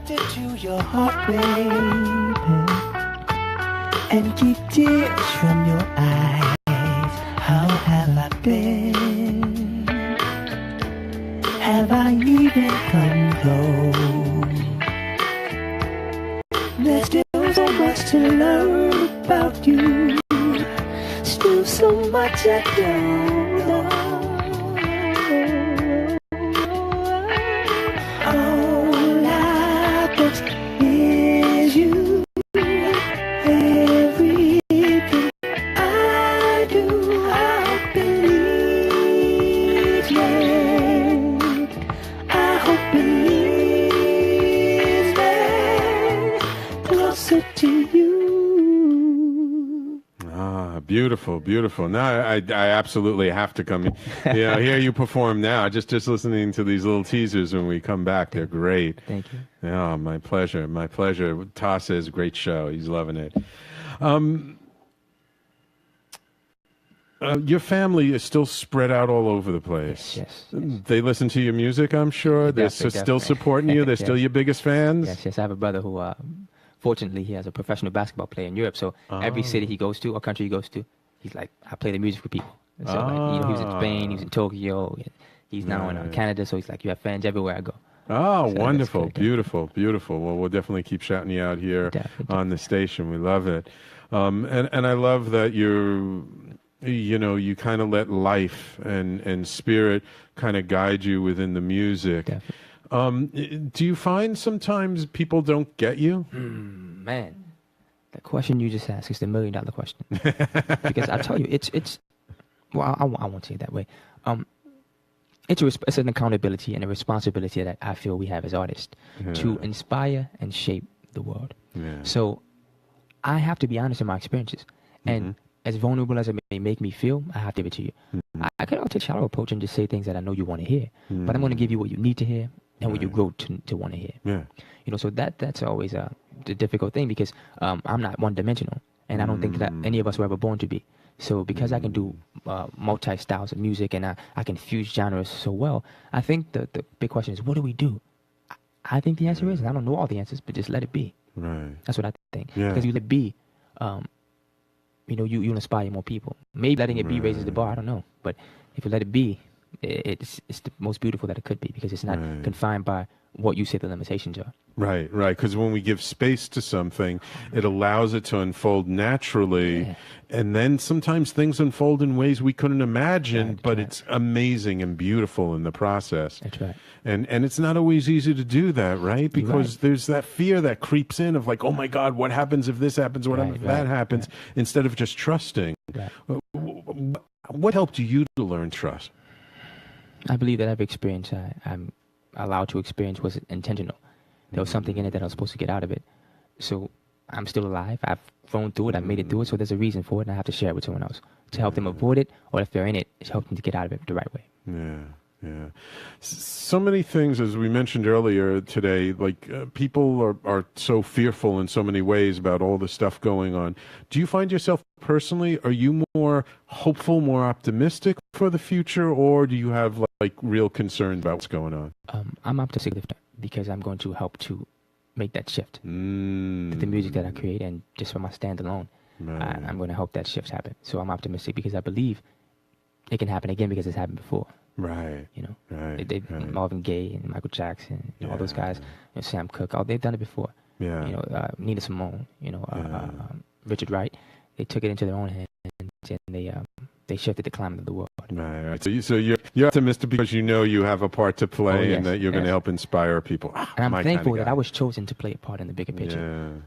connected to your heart, baby, and keep tears from your eyes. How have I been? Have I even come close? There's still so much to learn about you. Still so much I don't know. All I got is you. Everything I do, I believe, yeah. I hope believe that closer to you. Beautiful, beautiful. Now I absolutely have to come. Hear you perform now. Just listening to these little teasers when we come back, they're great. Thank you. Yeah, my pleasure, my pleasure. Toss is a great show. He's loving it. Your family is still spread out all over the place. Yes. They listen to your music, I'm sure. They're still supporting you. They're still your biggest fans. Yes. I have a brother who. Fortunately, he has a professional basketball player in Europe, so every city he goes to or country he goes to, he's like, I play the music for people. And so, he was in Spain, he was in Tokyo, he's now in Canada, so he's like, you have fans everywhere I go. Oh, so wonderful, beautiful, beautiful. Well, we'll definitely keep shouting you out here on the station. We love it. And I love that you kind of let life and spirit kind of guide you within the music. Definitely. Do you find sometimes people don't get you? Man, the question you just asked is the $1 million question. Because I tell you, well, I won't say it that way. It's an accountability and a responsibility that I feel we have as artists to inspire and shape the world. Yeah. So I have to be honest in my experiences. And as vulnerable as it may make me feel, I have to give it to you. I could take a shallow approach and just say things that I know you want to hear. But I'm going to give you what you need to hear and what you grow to want to hear. Yeah. So that's always the difficult thing because I'm not one-dimensional. And I don't think that any of us were ever born to be. So because I can do multi-styles of music and I can fuse genres so well, I think the big question is, what do we do? I think the answer is, and I don't know all the answers, but just let it be. Right. That's what I think. Yeah. Because you let it be, you inspire more people. Maybe letting it be raises the bar, I don't know. But if you let it be, it's the most beautiful that it could be because it's not confined by what you say the limitations are. Right. Because when we give space to something, it allows it to unfold naturally. And then sometimes things unfold in ways we couldn't imagine, but it's amazing and beautiful in the process. That's right. And it's not always easy to do that, right? Because there's that fear that creeps in of like, oh my God, what happens if this happens? What if that happens? Instead of just trusting. Right. What helped you to learn trust? I believe that every experience I'm allowed to experience was intentional. There was something in it that I was supposed to get out of it. So I'm still alive. I've grown through it. I've made it through it. So there's a reason for it, and I have to share it with someone else to help them avoid it, or if they're in it, to help them to get out of it the right way. Yeah. So many things, as we mentioned earlier today, like people are so fearful in so many ways about all the stuff going on. Do you find yourself personally, are you more hopeful, more optimistic for the future, or do you have like real concern about what's going on? I'm optimistic because I'm going to help to make that shift. The music that I create and just from my stand alone, I'm going to help that shift happen. So I'm optimistic because I believe it can happen again because it's happened before. Right. Marvin Gaye and Michael Jackson, all those guys, Sam Cooke, they've done it before. Yeah. Nina Simone, Richard Wright, they took it into their own hands and they shifted the climate of the world. Right. So you're optimistic because you know you have a part to play and that you're going to help inspire people. And I'm thankful that I was chosen to play a part in the bigger picture.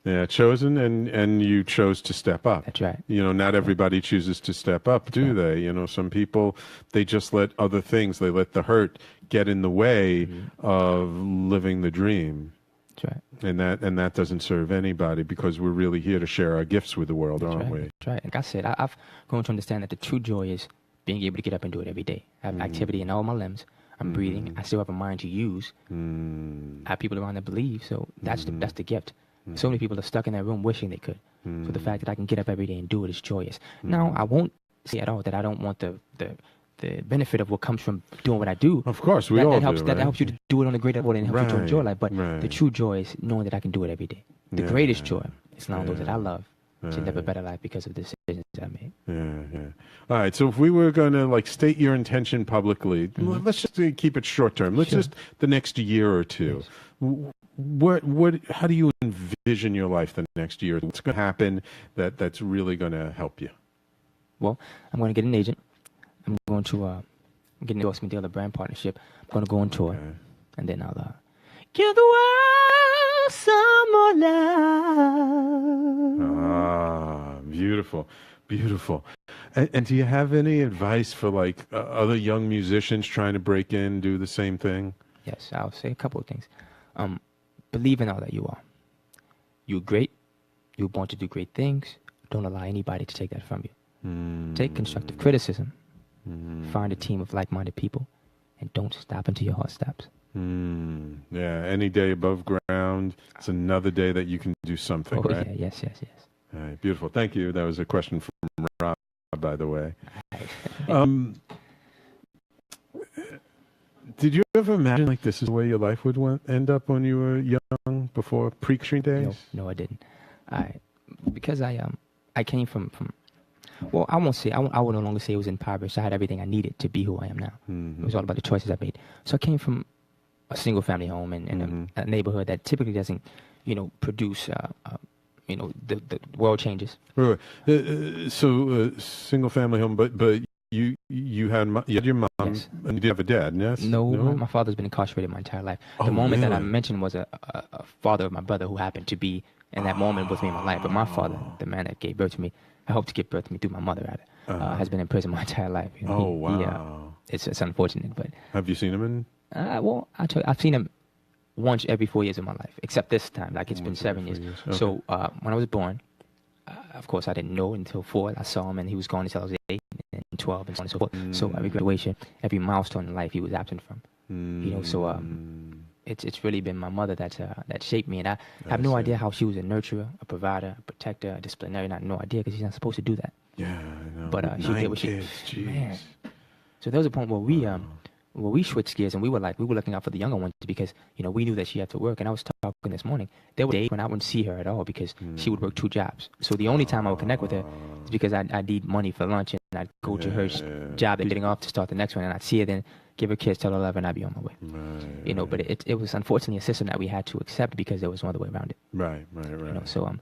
Yeah, chosen and you chose to step up. That's right. Not everybody chooses to step up, do they? Some people, they just let other things, they let the hurt get in the way of living the dream. That's right. And that doesn't serve anybody because we're really here to share our gifts with the world, aren't we? That's right. Like I said, I've grown to understand that the true joy is being able to get up and do it every day. I have activity in all my limbs. I'm breathing. I still have a mind to use. I have people around that believe, so that's the gift. So many people are stuck in that room wishing they could. So the fact that I can get up every day and do it is joyous. Now, I won't say at all that I don't want the benefit of what comes from doing what I do. Of course, we that, all that helps, do, That right? helps you to do it on a greater level and helps you to enjoy life. But right. the true joy is knowing that I can do it every day. The greatest joy is allowing those that I love to live a better life because of the decisions I made. Yeah. All right. So if we were going to like state your intention publicly, let's just keep it short term. Let's just the next year or two. Yes. How do you envision your life the next year? What's going to happen that's really going to help you? Well, I'm going to get an agent. I'm going to get an endorsement deal, a brand partnership. I'm going to go on tour, and then I'll give the world some more love. Ah, beautiful. And do you have any advice for like other young musicians trying to break in, do the same thing? Yes, I'll say a couple of things. Believe in all that you are. You're great. You're born to do great things. Don't allow anybody to take that from you. Take constructive criticism. Find a team of like-minded people, and don't stop until your heart stops. Yeah, any day above ground, it's another day that you can do something, right? Yeah, yes. All right, beautiful. Thank you. That was a question from Rob, by the way. Did you ever imagine like this is the way your life would end up when you were young, before pre-Katrina days? No, I didn't. Because I came from well, I won't say, I would no longer say it was impoverished. I had everything I needed to be who I am now. It was all about the choices I made. So I came from a single family home in a neighborhood that typically doesn't, produce, the world changes. Right. So single family home, but you had your mom, Yes. and you did have a dad, yes? No, my father's been incarcerated my entire life. Oh, The moment that I really? mentioned was a father of my brother who happened to be in that moment with me in my life. But my father, the man that gave birth to me, I hope to give birth to me through my mother, rather, has been in prison my entire life. Wow. It's unfortunate, but Have you seen him in? well, I've seen him once every 4 years of my life, except this time. Like it's been 7 years. Okay. So when I was born, of course, I didn't know until 4. I saw him, and he was gone until I was 8 and 12 and so on and so forth. So every graduation, every milestone in life, he was absent from. It's really been my mother that shaped me, and I have no idea how she was a nurturer, a provider, a protector, a disciplinarian. I have no idea because she's not supposed to do that. Yeah, I know. But she did what kids, she. jeez. Man. So there was a point where we switched gears, and we were looking out for the younger ones because we knew that she had to work. And I was talking this morning. There were days when I wouldn't see her at all because she would work 2 jobs. So the only time I would connect with her is because I'd need money for lunch, and I'd go to her job and getting off to start the next one, and I'd see her then, give her kiss, tell her love, and I'd be on my way. Right. But it was unfortunately a system that we had to accept because there was no other way around it. Right. So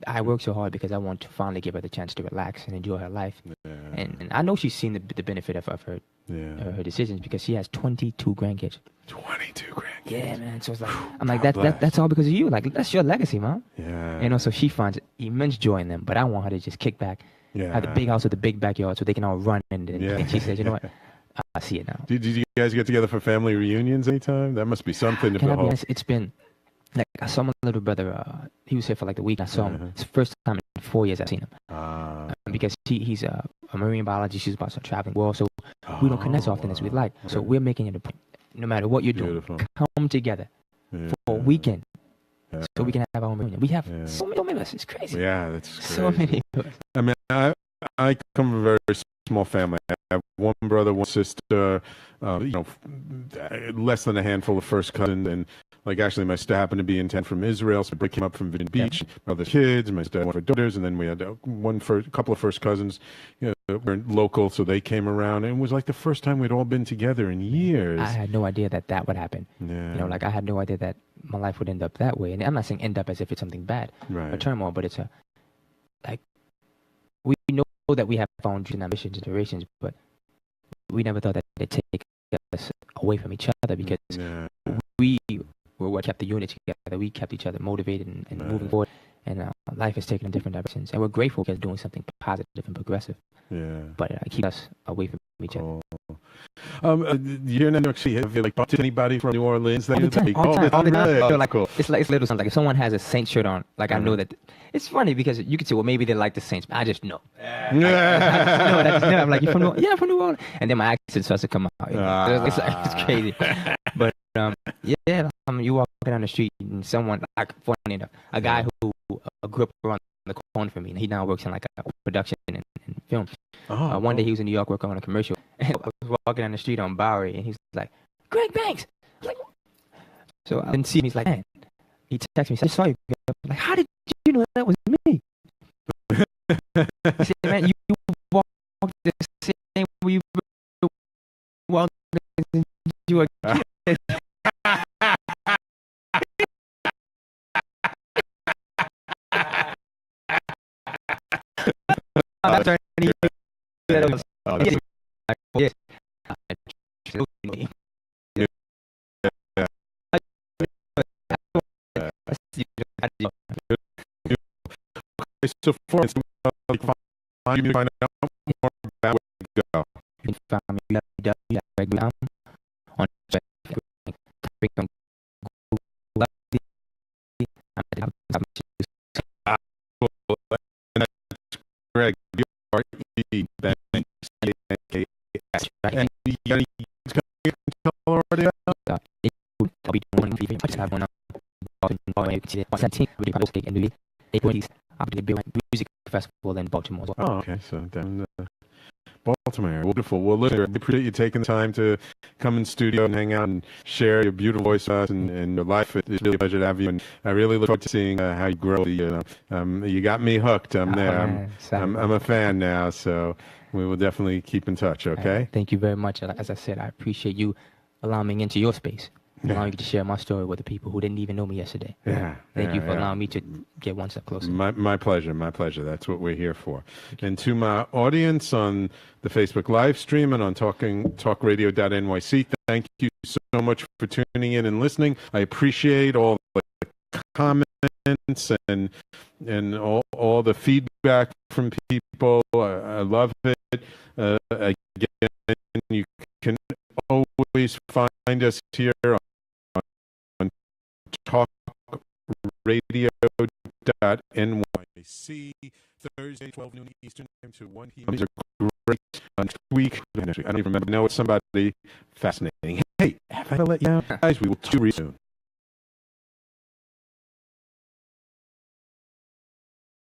I worked so hard because I want to finally give her the chance to relax and enjoy her life. Yeah. And I know she's seen the benefit of her her decisions because she has 22 grandkids. 22 grandkids. Yeah, man. So it's like I'm like that's all because of you. Like that's your legacy, Mom. Yeah. So she finds immense joy in them. But I want her to just kick back, Yeah. have the big house with the big backyard, so they can all run. And she says, you know what? I see it now. Did you guys get together for family reunions anytime? That must be something to Can I be behold. honest? It's been like I saw my little brother. He was here for like the week. I saw him. It's the first time in 4 years I've seen him. Because he's a marine biologist. He's about to traveling world, so we don't connect as often as we'd like. So we're making it a point, no matter what you're doing, come together for a weekend, so we can have our own reunion. We have so many of us. It's crazy. Yeah, that's crazy. So many of us. I mean, I come from a very small family. I have one brother, one sister, less than a handful of first cousins, and like actually my sister happened to be in town from Israel, so I came up from Virginia Beach. My other kids, my sister, one of her daughters, and then we had a couple of first cousins, were local, so they came around, and it was like the first time we'd all been together in years. I had no idea that would happen. Yeah. I had no idea that my life would end up that way. And I'm not saying end up as if it's something bad or turmoil, but it's we know that we have our own dreams and ambitions and aspirations, but we never thought that it'd take us away from each other because we were what kept the unit together. We kept each other motivated and moving forward. And life has taken in different directions. And we're grateful because doing something positive and progressive. Yeah. But keep us away from each other. You're in New York City. Have you talked to anybody from New Orleans? All the time. Cool. It's little something. Like if someone has a Saints shirt on, like I know that. It's funny because you could say, well, maybe they like the Saints. But I just know. I just know. I'm like, you from New Orleans? Yeah, from New Orleans. And then my accent starts to come out. It's crazy. But you walk down the street and someone, like funny enough, a guy who grew up around the corner from me, and he now works in like a production and film. One day he was in New York working on a commercial. And walking down the street on Bowery, and he's like, "Greg Banks." I was like, so I didn't see him. He's like, "Man," he texted me, "I saw you." I'm like, "How did you know that was me?" He said, "Man, you walked the same way you walked since you were a kid." I'm starting to hear that was- yes. So for instance, find you find out more about where to go. You can find me www.greg.com on Facebook and Google. And that's Greg, B-R-E, Banks, C-A-N-K-S. And you got any gigs coming in Colorado? I'll be doing one for you. I just have one on 17th. We'll be posting in the April East. I'll be doing a music festival in Baltimore as well. Oh, okay. So down Baltimore. Wonderful. Well, listen, I appreciate you taking the time to come in studio and hang out and share your beautiful voice with us and your life. It's really a pleasure to have you. And I really look forward to seeing how you grow. You got me hooked. I'm there. I'm a fan now. So we will definitely keep in touch. Okay. Thank you very much. As I said, I appreciate you allowing me into your space. Allowing me to share my story with the people who didn't even know me yesterday. Thank you for allowing me to get one step closer. My pleasure. My pleasure. That's what we're here for. And to my audience on the Facebook live stream and on Talkradio.nyc, thank you so much for tuning in and listening. I appreciate all the comments and all the feedback from people. I love it. Again, you can always find us here on Talkradio.nyc, Thursday, 12 noon Eastern Time to 1 p.m. These are great. Next week, I don't even remember. No, it's somebody fascinating. Hey, have I let you out? Guys, we will see you soon.